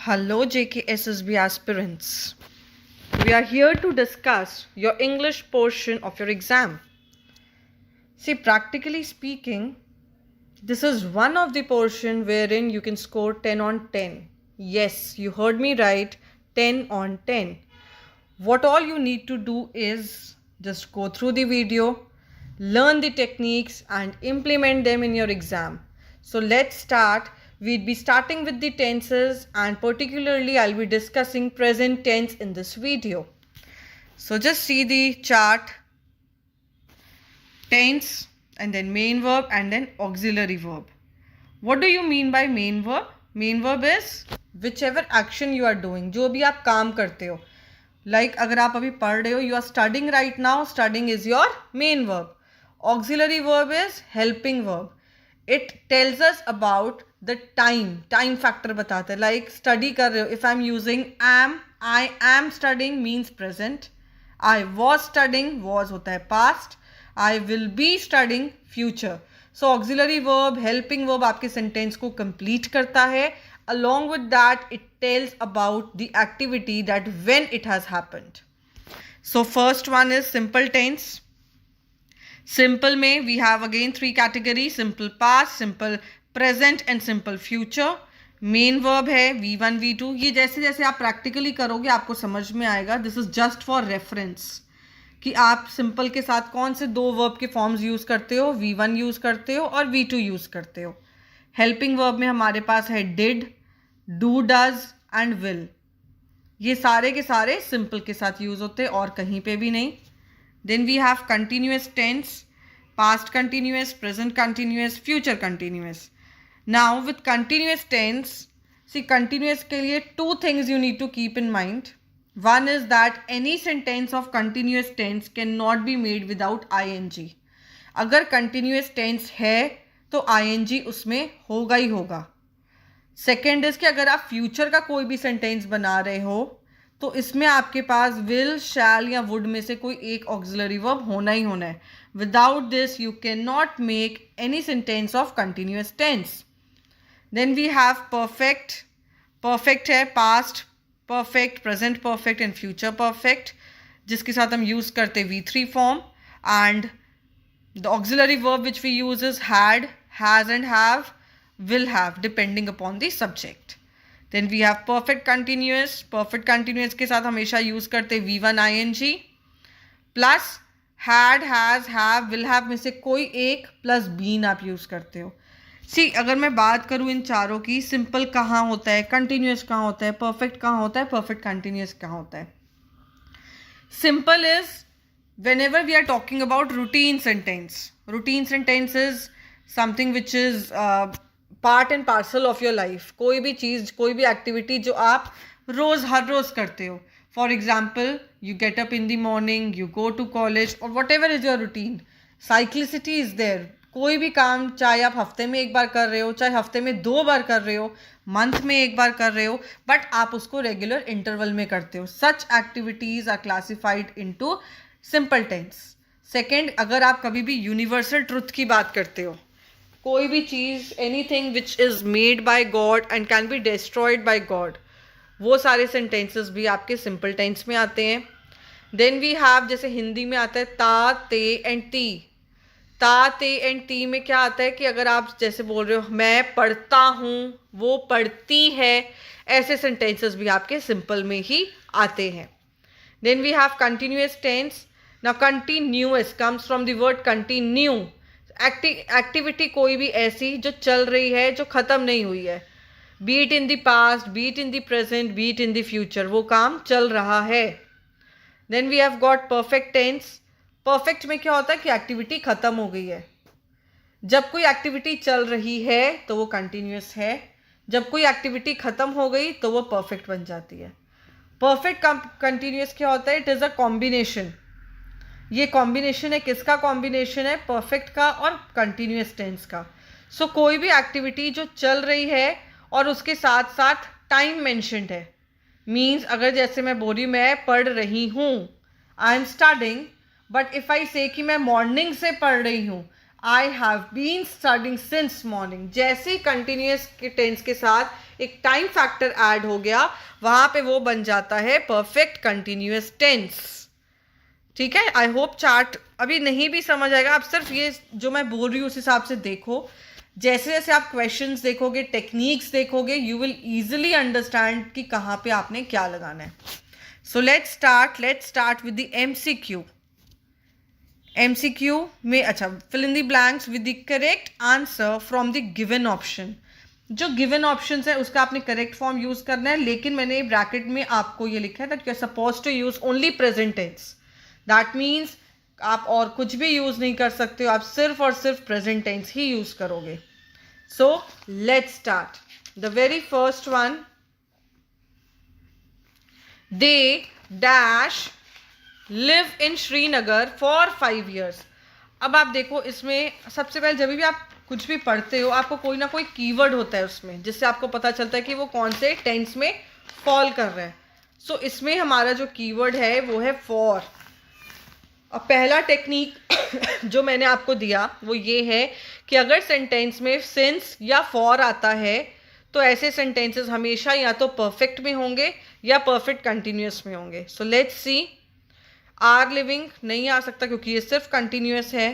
Hello, JKSSB aspirants. We are here to discuss your English portion of your exam. See, practically speaking, this is one of the portion wherein you can score 10 on 10. Yes, you heard me right, 10 on 10. What all you need to do is just go through the video, learn the techniques and implement them in your exam. So let's start. We'll be starting with the tenses and particularly I'll be discussing present tense in this video. So just see the chart. Tense and then main verb and then auxiliary verb. What do you mean by main verb? Main verb is whichever action you are doing. जो भी आप काम करते हो. Like अगर आप अभी पढ़ रहे हो, you are studying right now. Studying is your main verb. Auxiliary verb is helping verb. It tells us about the time factor बताता है. Like study कर रहे हो, if I am using am, I am studying means present. I was studying, was होता है past. I will be studying future. So auxiliary verb, helping verb आपके sentence को complete करता है. Along with that, it tells about the activity that when it has happened. So first one is simple tense. Simple में we have again three categories: simple past, simple present and simple future. Main verb है V1 V2. ये जैसे जैसे आप practically करोगे आपको समझ में आएगा. This is just for reference कि आप सिंपल के साथ कौन से दो वर्ब के फॉर्म्स यूज़ करते हो. V1 यूज़ करते हो और V2 यूज़ करते हो. हेल्पिंग वर्ब में हमारे पास है did, do, does and will. ये सारे के सारे सिंपल के साथ यूज़ होते हैं और कहीं पे भी नहीं. Then we have continuous tense, past continuous, present continuous, future continuous. Now with continuous tense, see continuous के लिए two things you need to keep in mind. One is that any sentence of continuous tense cannot be made without ing. अगर continuous tense है तो ing उसमें होगा ही होगा. Second is कि अगर आप फ्यूचर का कोई भी सेंटेंस बना रहे हो तो इसमें आपके पास विल, शैल या वुड में से कोई एक ऑक्सिलरी वर्ब होना ही होना है. Without this you can not make any sentence of continuous tense. Then we have perfect. Perfect है past perfect, present perfect and future perfect, जिसके साथ हम यूज़ करते V3 form. And the auxiliary verb which we use is had, has and have, will have depending upon the subject. Then we have perfect continuous. Perfect continuous के साथ हमेशा use करते V1 ing plus had, has, have, will have में से कोई एक plus been आप use करते हो. सी अगर मैं बात करूँ इन चारों की, सिंपल कहाँ होता है, कंटिन्यूस कहाँ होता है, परफेक्ट कहाँ होता है, परफेक्ट कंटिन्यूस कहाँ होता है. Simple is whenever we are talking about routine sentence. Routine sentence is something which is part and parcel of your life. कोई भी चीज़, कोई भी एक्टिविटी जो आप हर रोज़ करते हो. For example you get up in the morning, you go to college और whatever is your routine. Cyclicity is there. कोई भी काम चाहे आप हफ्ते में एक बार कर रहे हो, चाहे हफ्ते में 2 बार कर रहे हो, मंथ में एक बार कर रहे हो, बट आप उसको रेगुलर इंटरवल में करते हो. Such activities are classified into simple tense. Second, अगर आप कभी भी यूनिवर्सल ट्रुथ की बात करते हो, कोई भी चीज़, anything which is made by God and can be destroyed by God, वो सारे सेंटेंसेस भी आपके सिंपल टेंस में आते हैं. देन वी हैव, जैसे हिंदी में आता है ता, ते एंड ती. ता, ते एंड ती में क्या आता है कि अगर आप जैसे बोल रहे हो मैं पढ़ता हूँ, वो पढ़ती है, ऐसे सेंटेंसेस भी आपके सिंपल में ही आते हैं. Then we have continuous tense. Now continuous comes from the word continue. Activity कोई भी ऐसी जो चल रही है, जो ख़त्म नहीं हुई है. Be it in the past, be it in the present, be it in the future, वो काम चल रहा है. Then we have got perfect tense. Perfect में क्या होता है कि एक्टिविटी ख़त्म हो गई है. जब कोई एक्टिविटी चल रही है तो वो कंटिन्यूअस है, जब कोई एक्टिविटी ख़त्म हो गई तो वो परफेक्ट बन जाती है. परफेक्ट कंटिन्यूअस क्या होता है? It is a combination. ये कॉम्बिनेशन है, किसका कॉम्बिनेशन है? परफेक्ट का और कंटिन्यूअस टेंस का. सो कोई भी एक्टिविटी जो चल रही है और उसके साथ साथ टाइम मेंशन्ड है. मीन्स अगर जैसे मैं बोल रही मैं पढ़ रही हूँ, I am studying, but if I say कि मैं मॉर्निंग से पढ़ रही हूँ, I have been studying since morning, जैसे कंटिन्यूअस के टेंस के साथ एक टाइम फैक्टर ऐड हो गया, वहां पे वो बन जाता है परफेक्ट कंटिन्यूअस टेंस। ठीक है, आई होप चार्ट अभी नहीं भी समझ आएगा, आप सिर्फ ये जो मैं बोल रही हूँ उस हिसाब से देखो। जैसे जैसे आप क्वेश्चंस देखोगे, टेक्निक्स देखोगे, यू विल इजीली अंडरस्टैंड कि कहाँ पे आपने क्या लगाना है। So let's start with the MCQ. MCQ में अच्छा, fill in the blanks with the correct answer from the given option. जो गिवन ऑप्शन है उसका आपने करेक्ट फॉर्म यूज करना है, लेकिन मैंने ब्रैकेट में आपको ये लिखा है that you are suppose to use only present tense. That means आप और कुछ भी यूज नहीं कर सकते हो, आप सिर्फ और सिर्फ प्रेजेंट टेंस ही यूज करोगे। सो let's start the very first one. They dash live in Srinagar for 5 years। अब आप देखो, इसमें सबसे पहले जब भी आप कुछ भी पढ़ते हो आपको कोई ना कोई कीवर्ड होता है उसमें, जिससे आपको पता चलता है कि वो कौन से टेंस में फॉल कर रहा है। सो इसमें हमारा जो कीवर्ड है वो है फॉर। अब पहला टेक्निक जो मैंने आपको दिया वो ये है कि अगर सेंटेंस में सिंस या फॉर आता है तो ऐसे सेंटेंसेस हमेशा या तो परफेक्ट में होंगे या परफेक्ट कंटिन्यूअस में होंगे। So let's see. Are living नहीं आ सकता क्योंकि ये सिर्फ कंटिन्यूअस है।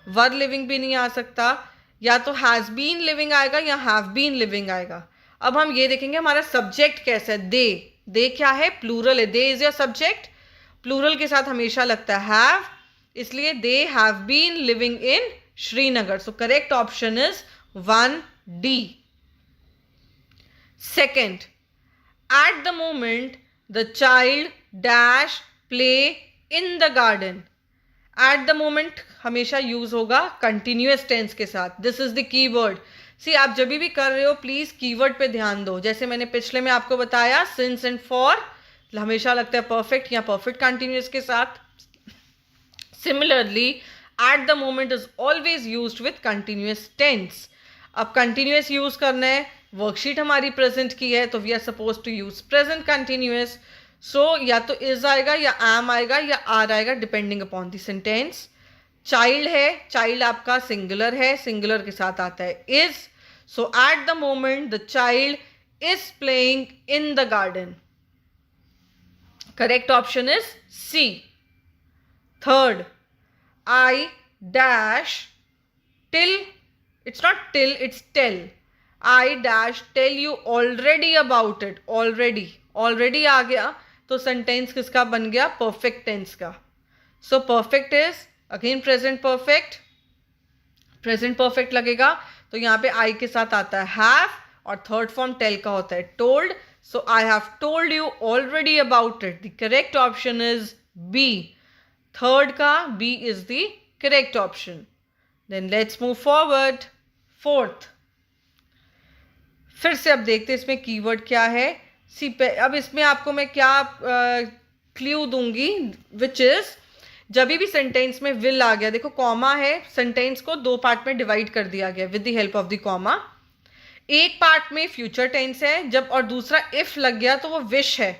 वर लिविंग भी नहीं आ सकता, या तो हैज़ बीन लिविंग आएगा या हैव बीन लिविंग आएगा। अब हम ये देखेंगे हमारा सब्जेक्ट कैसा है। दे क्या है? प्लूरल है। They is your subject. Plural के साथ हमेशा लगता है हैव, इसलिए they have been living in Srinagar. So correct option is 1D। Second, at the moment the child dash play in the garden. At the moment हमेशा use होगा continuous tense के साथ। This is the keyword. See आप जब भी कर रहे हो प्लीज कीवर्ड पे ध्यान दो। जैसे मैंने पिछले में आपको बताया, सिंस एंड फॉर हमेशा लगता है परफेक्ट या परफेक्ट कंटिन्यूअस के साथ। Similarly at the moment is always used with continuous tense. अब कंटिन्यूअस यूज करना है, वर्कशीट हमारी प्रेजेंट की है तो we are suppose to use present continuous. So या तो इज आएगा या एम आएगा या आर आएगा depending upon the sentence. Child है, चाइल्ड आपका सिंगुलर है, सिंगुलर के साथ आता है is. So eight the moment the child is playing in the garden. Correct option is C. Third, I dash till, it's not till, it's tell. I dash tell you already about it. Already आ गया तो sentence किसका बन गया? Perfect tense का। So perfect is again present perfect. Present perfect लगेगा तो यहाँ पे आई के साथ आता है हैव, और थर्ड फॉर्म टेल का होता है told. So I have told you already about it. The correct option is B. Third का B is the correct option. Then let's move forward. Fourth. फिर से अब देखते हैं इसमें कीवर्ड क्या है। अब इसमें आपको मैं क्या क्ल्यू दूंगी, विच इज जब भी सेंटेंस में विल आ गया, देखो कॉमा है, सेंटेंस को दो पार्ट में डिवाइड कर दिया गया with the help of the comma. एक पार्ट में फ्यूचर टेंस है जब, और दूसरा इफ लग गया तो वो विश है।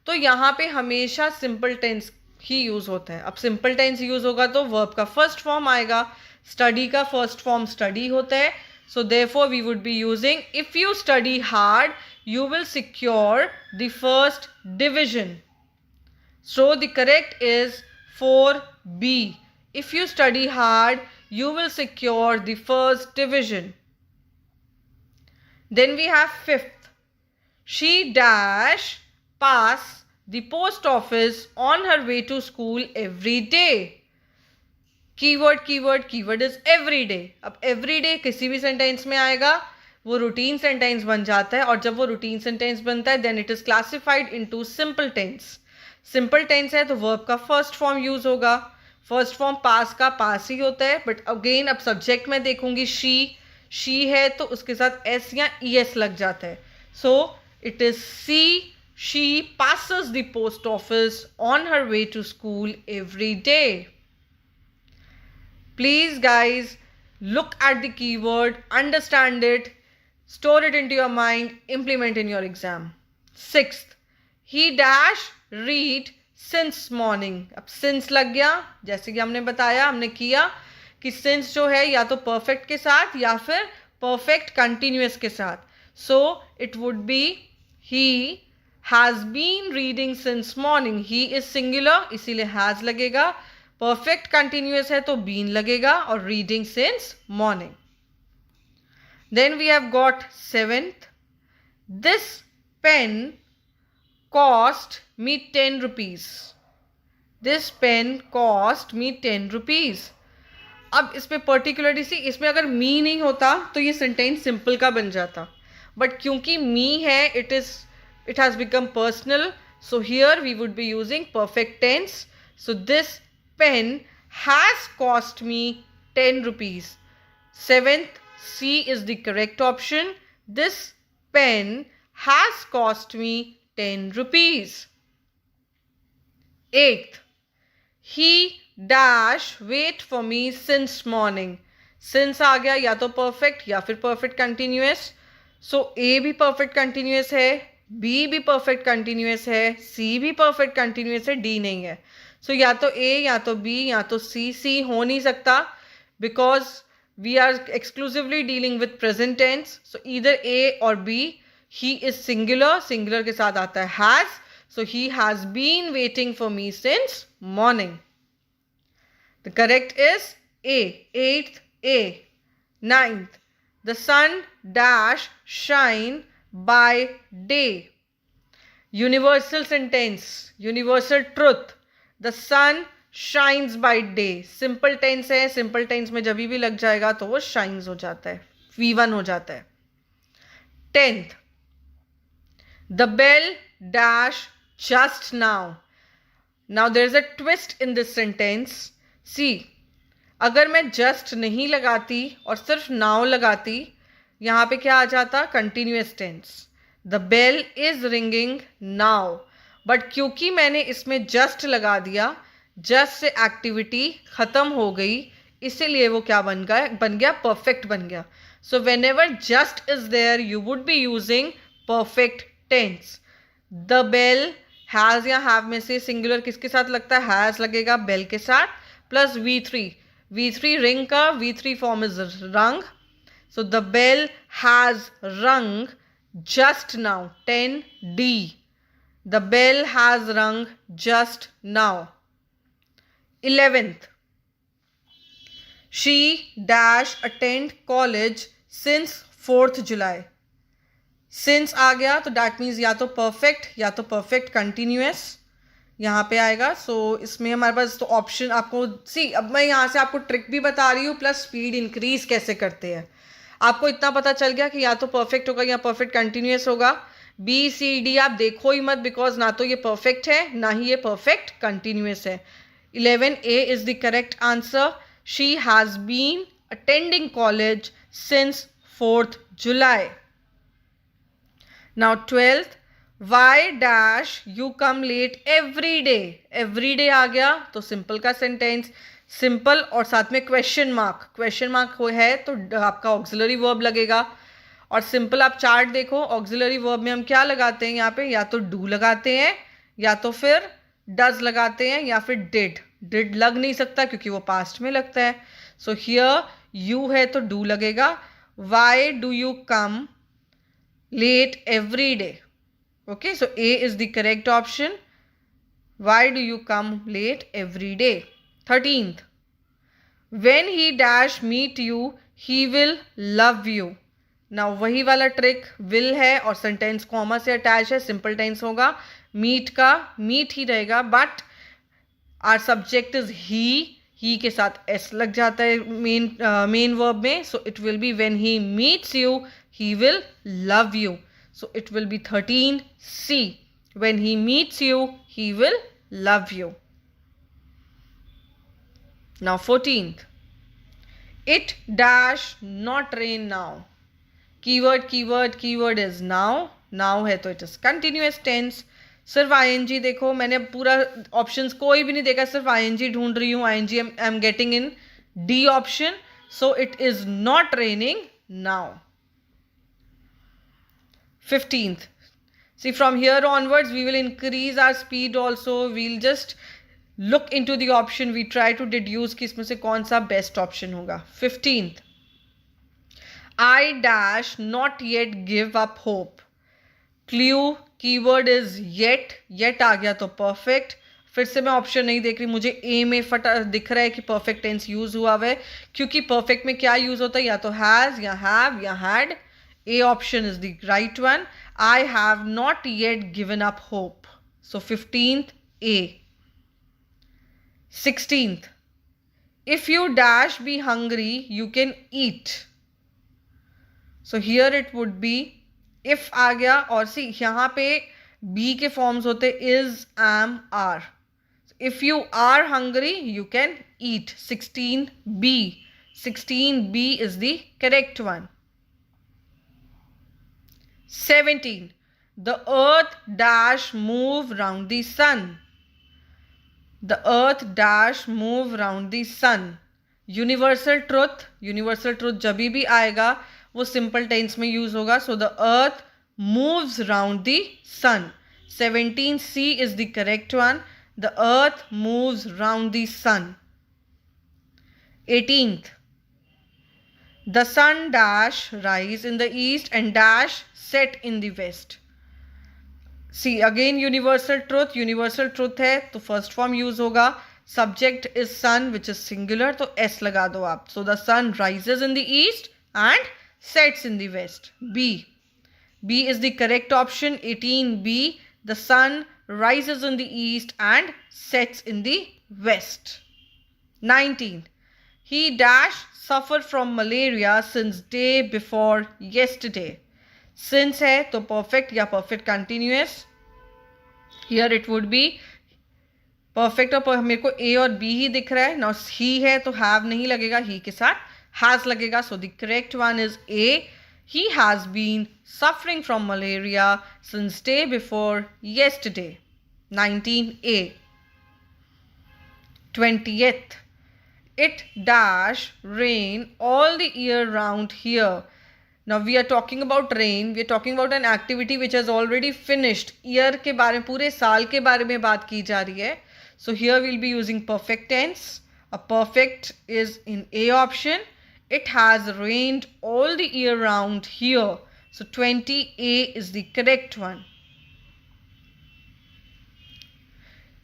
तो यहाँ पे हमेशा सिंपल टेंस ही यूज होता है। अब सिंपल टेंस यूज होगा तो वर्ब का फर्स्ट फॉर्म आएगा। स्टडी का फर्स्ट फॉर्म स्टडी होता है। So therefore we would be using if you study hard you will secure the first division. So the correct is 4B. If you study hard you will secure the first division. Then we have fifth. She dash pass the post office on her way to school every day. Keyword is every day. अब every day किसी भी sentence में आएगा, वो routine sentence बन जाता है, और जब वो रूटीन सेंटेंस बनता है then it is classified into simple tense. Simple tense है तो वर्ब का फर्स्ट फॉर्म यूज होगा. फर्स्ट फॉर्म पास का पास ही होता है, बट अगेन अब सब्जेक्ट में देखूंगी शी है तो उसके साथ एस या ई एस लग जाता है. So it is she passes the post office on her way to school every day. Please guys, look at the keyword, understand it, store it into your mind, implement in your exam. Sixth, he dash read since morning. अब since लग गया, जैसे कि हमने बताया, हमने किया कि since जो है या तो perfect के साथ या फिर perfect continuous के साथ. So it would be he has been reading since morning. He is singular, इसीलिए has लगेगा. Perfect continuous है तो been लगेगा और reading since morning. Then we have got 7th. This pen cost me 10 rupees. This pen cost me 10 rupees. अब इसमें particularly सी, इसमें अगर मी नहीं होता तो ये सेंटेंस सिंपल का बन जाता, बट क्योंकि मी है it has become personal, so here we would be using perfect tense. So this pen has cost me 10 rupees. 7th, C is the correct option. This pen has cost me 10 rupees. 8th, he dash wait for me since morning. Since आ गया या तो perfect या फिर perfect continuous. So A भी perfect continuous है, B भी perfect continuous है, C भी perfect continuous है, D नहीं है. So या तो A या तो B या तो C. C हो नहीं सकता because we are exclusively dealing with present tense. So either A or B. He is singular, singular के साथ आता है has. So he has been waiting for me since morning. The correct is A. 8th, A. 9th, the sun dash shine by day. Universal sentence, universal truth. The sun shines by day. Simple tense है, simple tense में जब भी लग जाएगा तो वो shines हो जाता है, V1 हो जाता है. 10th, the bell dash just now. Now there is a twist in this sentence. सी, अगर मैं जस्ट नहीं लगाती और सिर्फ नाउ लगाती, यहाँ पे क्या आ जाता? Continuous tense. The bell is ringing now, but क्योंकि मैंने इसमें जस्ट लगा दिया, जस्ट से एक्टिविटी खत्म हो गई, इसीलिए वो क्या बन गया परफेक्ट बन गया. So whenever just is there you would be using perfect tense. The bell has या हैव में से सिंगुलर किसके साथ लगता है? हैज़ लगेगा बेल के साथ, plus V3. V3 ring का V3 form is rung. So the bell has rung just now. 10D. The bell has rung just now. 11th. She dash attend college since 4th July. Since आ गया तो that means या तो perfect या तो perfect continuous यहाँ पे आएगा. सो इसमें हमारे पास तो ऑप्शन आपको सी, अब मैं यहाँ से आपको ट्रिक भी बता रही हूँ प्लस स्पीड इंक्रीज कैसे करते हैं. आपको इतना पता चल गया कि या तो परफेक्ट होगा या परफेक्ट कंटिन्यूस होगा. बी सी डी आप देखो ही मत, बिकॉज ना तो ये परफेक्ट है ना ही ये परफेक्ट कंटिन्यूस है. 11A is the correct answer. She has been attending college since 4th July. Now 12th, why dash you come late every day. Every day आ गया तो सिंपल का सेंटेंस, सिंपल और साथ में क्वेश्चन मार्क है तो आपका ऑक्सिलरी वर्ब लगेगा. और सिंपल आप चार्ट देखो, ऑक्सिलरी वर्ब में हम क्या लगाते हैं यहाँ पे? या तो डू लगाते हैं या तो फिर डज लगाते हैं या फिर डिड लग नहीं सकता क्योंकि वो पास्ट में लगता है. सो हियर यू है तो डू लगेगा. Why do you come late every day. Okay, so A is the correct option. Why do you come late every day? 13th, when he dash meet you, he will love you. Now वही वाला trick will है और sentence comma से attach है, simple tense होगा. Meet का meet ही रहेगा, बट आर सब्जेक्ट इज ही के साथ एस लग जाता है मेन वर्ब में. So it will be when he meets you, he will love you. So it will be 13C. When he meets you, he will love you. Now 14th. It dash not rain now. Keyword is now. Now है तो it is continuous tense. सिर्फ ing देखो, मैंने पूरा options कोई भी नहीं देखा, सिर्फ ing ढूंढ रही हूँ. ing I am getting in D option. So it is not raining now. 15th. See, from here onwards we will increase our speed also. We'll just look into the option. We try to deduce कि इसमें से कौन सा best option होगा. 15th. I dash not yet give up hope. Clue keyword is yet आ गया तो perfect. फिर से मैं ऑप्शन नहीं देख रही, मुझे ए में फटा दिख रहा है कि परफेक्ट टेंस यूज हुआ हुआ है, क्योंकि परफेक्ट में क्या यूज होता है, या तो हैज या हैव या had. A option is the right one. I have not yet given up hope. So 15th A. 16th, if you dash be hungry you can eat. So here it would be if आ गया, और see यहाँ पे be के forms होते is am are. If you are hungry you can eat. 16b. 16b is the correct one. 17, the earth dash move round the sun. The earth dash move round the sun. Universal truth जब भी आएगा वो simple tense में use होगा. So the earth moves round the sun. 17C is the correct one. The earth moves round the sun. 18th, the sun dash rise in the east and dash set in the west. See again universal truth है तो first form use होगा. Subject is sun which is singular, तो s लगा दो आप. So the sun rises in the east and sets in the west. B is the correct option. 18B, the sun rises in the east and sets in the west. 19, he dash suffer from malaria since day before yesterday. Since है तो perfect या perfect continuous. Here it would be perfect, और मेरे को A और B ही दिख रहा है ना. he है तो have नहीं लगेगा, he के साथ has लगेगा. So the correct one is A. He has been suffering from malaria since day before yesterday. 19A. 20th, it dash rain all the year round here. Now we are talking about rain. We are talking about an activity which has already finished. Year के बारे में, पूरे साल के बारे में बात की जा रही है. So here we'll be using perfect tense. A perfect is in A option. It has rained all the year round here. So 20A is the correct one.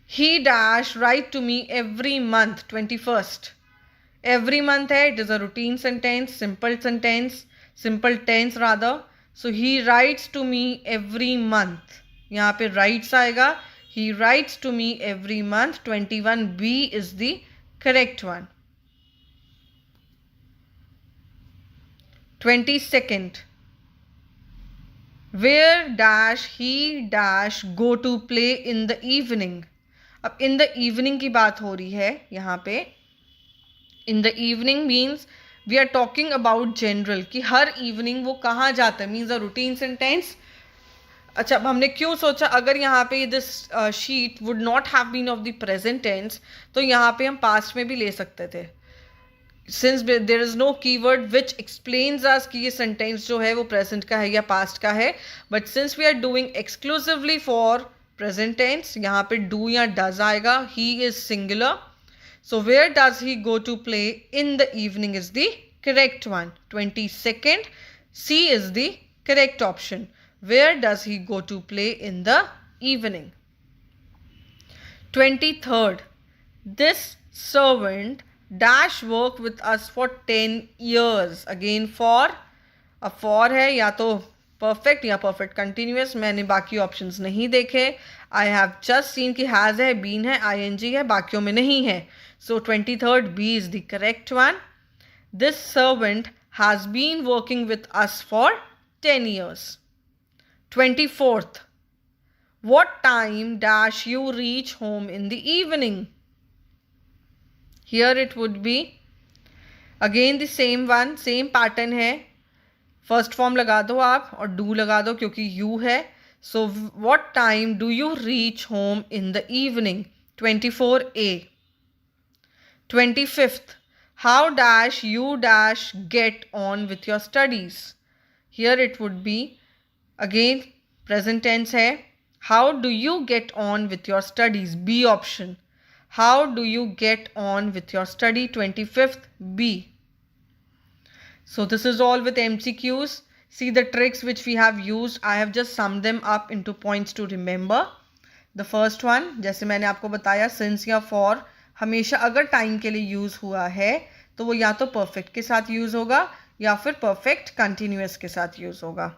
He dash write to me every month. 21st. Every month है, it is a routine sentence, simple tense rather. So he writes to me every month. यहाँ पे writes आएगा. He writes to me every month. 21B is the correct one. 22nd, where dash he dash go to play in the evening. अब in the evening की बात हो रही है यहाँ पे. in the evening means we are talking about general, कि हर evening वो कहाँ जाता है, means a routine sentence. अच्छा, अब हमने क्यों सोचा, अगर यहाँ पे this sheet would not have been of the present tense तो यहाँ पे हम पास्ट में भी ले सकते थे. Since there is no keyword which explains us कि ये सेंटेंस जो है वो प्रेजेंट का है या पास्ट का है, but since we are doing exclusively for present tense, यहाँ पे डू या डज आएगा. He is singular, so where does he go to play in the evening is the correct one. 22nd, C is the correct option. Where does he go to play in the evening? 23rd, this servant dash work with us for 10 years. Again for, अब for है या तो perfect या perfect continuous. मैंने बाकी options नहीं देखे. I have just seen कि has है, been है, ing है, बाकियों में नहीं है. So 23rd B is the correct one. This servant has been working with us for 10 years. 24th, what time dash you reach home in the evening? Here it would be again the same one, same pattern है. First form लगा दो आप और do लगा दो क्योंकि you है. सो what time do you reach home in the evening? 24A. 25th, how dash you dash get on with your studies? Here it would be again present tense है. How do you get on with your studies? B option. How do you get on with your study? 25th B. So this is all with MCQs. See the tricks which we have used. I have just summed them up into points to remember. The first one, जैसे मैंने आपको बताया, since या for हमेशा अगर time के लिए use हुआ है तो वो या तो परफेक्ट के साथ यूज़ होगा या फिर परफेक्ट कंटिन्यूअस के साथ यूज़ होगा.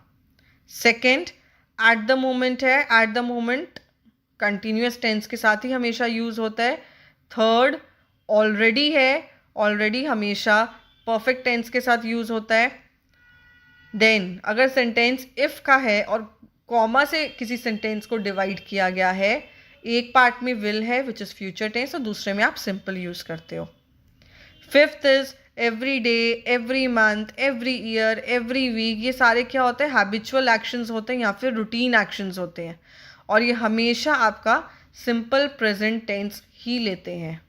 सेकेंड, एट द मोमेंट है, at the moment continuous tense के साथ ही हमेशा यूज़ होता है. थर्ड, ऑलरेडी है, ऑलरेडी हमेशा परफेक्ट टेंस के साथ यूज़ होता है. देन अगर सेंटेंस इफ़ का है और कॉमा से किसी सेंटेंस को डिवाइड किया गया है, एक पार्ट में विल है विच इज़ फ्यूचर टेंस और दूसरे में आप सिंपल यूज़ करते हो. Fifth is every day, every month, every year, every week. ये सारे क्या होते हैं? हैबिचुअल एक्शंस होते हैं या फिर रूटीन एक्शंस होते हैं और ये हमेशा आपका सिंपल प्रेजेंट टेंस ही लेते हैं.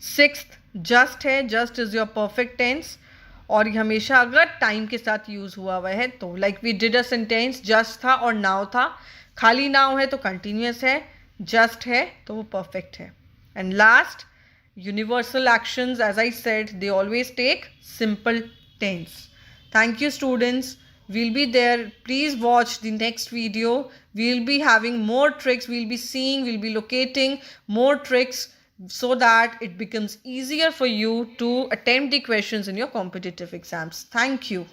सिक्स्थ, जस्ट है, just is your perfect tense और ये हमेशा अगर टाइम के साथ यूज़ हुआ है तो like we did a sentence, just था और नाउ था. खाली नाउ है तो कंटिन्यूअस है, जस्ट है तो वो परफेक्ट है. And last, universal actions, as I said, they always take simple tense. Thank you students. We'll be there. Please watch the next video. We'll be having more tricks. We'll be seeing, we'll be locating more tricks so that it becomes easier for you to attempt the questions in your competitive exams. Thank you.